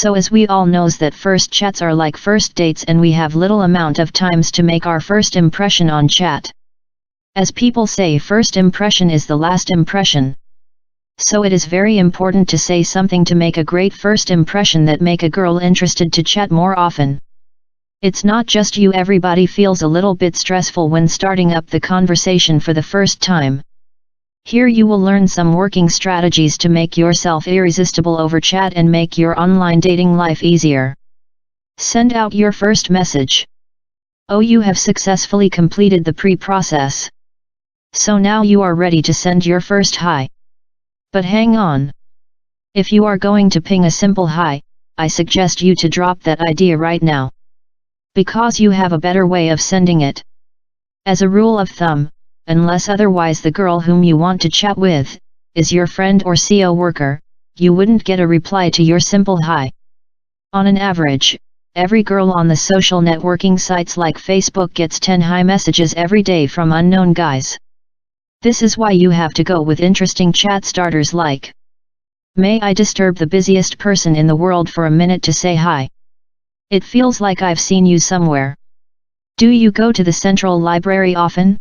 So as we all knows that first chats are like first dates and we have little amount of times to make our first impression on chat. As people say, first impression is the last impression. So it is very important to say something to make a great first impression that make a girl interested to chat more often. It's not just you, everybody feels a little bit stressful when starting up the conversation for the first time. Here you will learn some working strategies to make yourself irresistible over chat and make your online dating life easier. Send out your first message. Oh, you have successfully completed the pre-process. So now you are ready to send your first hi. But hang on. If you are going to ping a simple hi, I suggest you to drop that idea right now. Because you have a better way of sending it. As a rule of thumb, unless otherwise the girl whom you want to chat with is your friend or co-worker, you wouldn't get a reply to your simple hi. On an average, every girl on the social networking sites like Facebook gets 10 hi messages every day from unknown guys. This is why you have to go with interesting chat starters like, "May I disturb the busiest person in the world for a minute to say hi? It feels like I've seen you somewhere. Do you go to the Central Library often?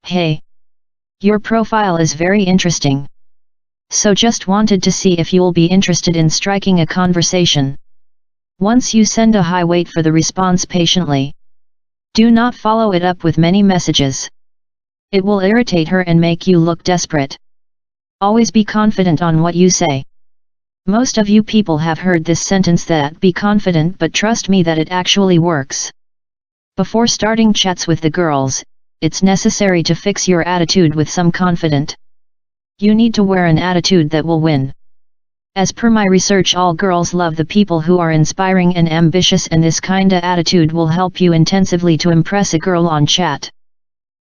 Hey. Your profile is very interesting. So just wanted to see if you'll be interested in striking a conversation." Once you send a hi, wait for the response patiently. Do not follow it up with many messages. It will irritate her and make you look desperate. Always be confident on what you say. Most of you people have heard this sentence that be confident, but trust me that it actually works. Before starting chats with the girls, it's necessary to fix your attitude with some confident. You need to wear an attitude that will win. As per my research, all girls love the people who are inspiring and ambitious, and this kinda attitude will help you intensively to impress a girl on chat.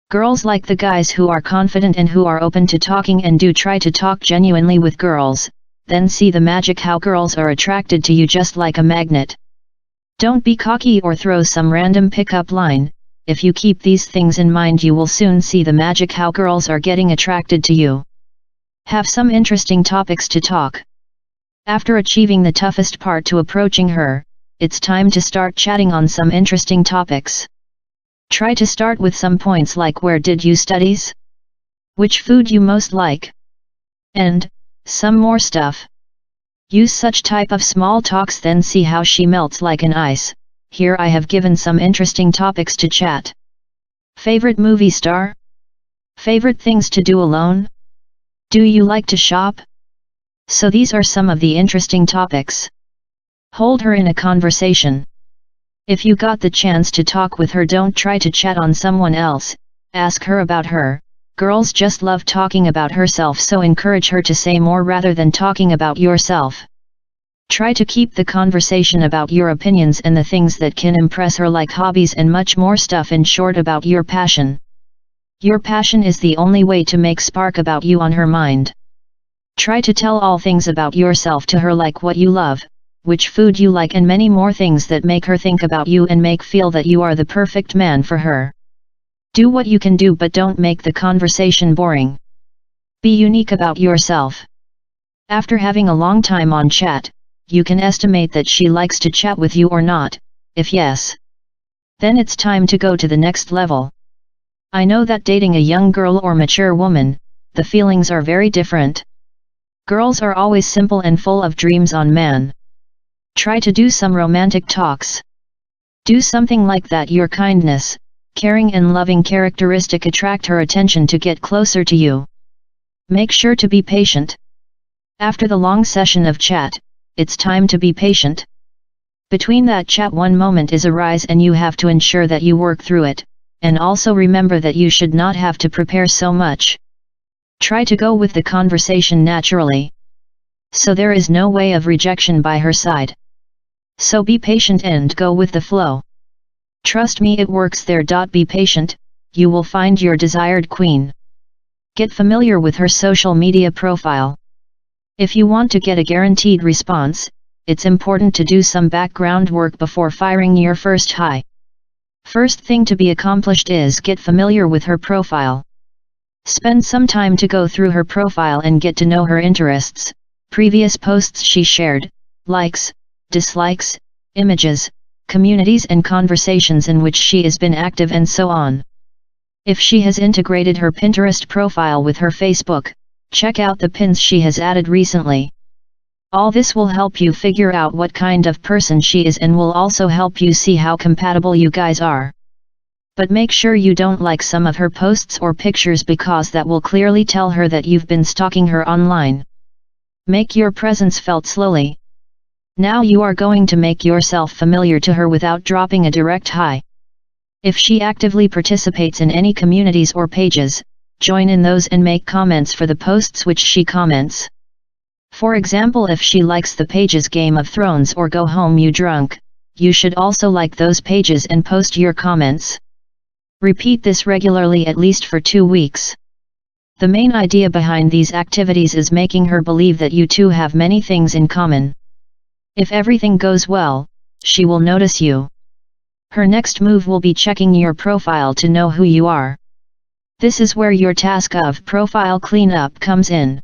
Girls like the guys who are confident and who are open to talking and do try to talk genuinely with girls, then see the magic how girls are attracted to you just like a magnet. Don't be cocky or throw some random pickup line. If you keep these things in mind, you will soon see the magic how girls are getting attracted to you. Have some interesting topics to talk. After achieving the toughest part to approaching her, it's time to start chatting on some interesting topics. Try to start with some points like where did you studies? Which food you most like? And some more stuff. Use such type of small talks, then see how she melts like an ice. Here I have given some interesting topics to chat. Favorite movie star? Favorite things to do alone? Do you like to shop? So these are some of the interesting topics. Hold her in a conversation. If you got the chance to talk with her, don't try to chat on someone else, ask her about her. Girls just love talking about herself, so encourage her to say more rather than talking about yourself. Try to keep the conversation about your opinions and the things that can impress her, like hobbies and much more stuff. In short, about your passion. Your passion is the only way to make spark about you on her mind. Try to tell all things about yourself to her, like what you love, which food you like, and many more things that make her think about you and make feel that you are the perfect man for her. Do what you can do, but don't make the conversation boring. Be unique about yourself. After having a long time on chat, you can estimate that she likes to chat with you or not. If yes, then it's time to go to the next level. I know that dating a young girl or mature woman, the feelings are very different. Girls are always simple and full of dreams on man. Try to do some romantic talks. Do something like that. Your kindness, caring and loving characteristic attract her attention to get closer to you. Make sure to be patient. After the long session of chat, it's time to be patient. Between that chat, one moment is arise and you have to ensure that you work through it, and also remember that you should not have to prepare so much. Try to go with the conversation naturally. So there is no way of rejection by her side. So be patient and go with the flow. Trust me, it works there. Be patient, you will find your desired queen. Get familiar with her social media profile. If you want to get a guaranteed response, it's important to do some background work before firing your first hi. First thing to be accomplished is get familiar with her profile. Spend some time to go through her profile and get to know her interests, previous posts she shared, likes, dislikes, images, communities and conversations in which she has been active and so on. If she has integrated her Pinterest profile with her Facebook, check out the pins she has added recently. All this will help you figure out what kind of person she is and will also help you see how compatible you guys are. But make sure you don't like some of her posts or pictures because that will clearly tell her that you've been stalking her online. Make your presence felt slowly. Now you are going to make yourself familiar to her without dropping a direct hi. If she actively participates in any communities or pages, join in those and make comments for the posts which she comments. For example, if she likes the pages Game of Thrones or Go Home You Drunk, you should also like those pages and post your comments. Repeat this regularly at least for 2 weeks. The main idea behind these activities is making her believe that you two have many things in common. If everything goes well, she will notice you. Her next move will be checking your profile to know who you are. This is where your task of profile cleanup comes in.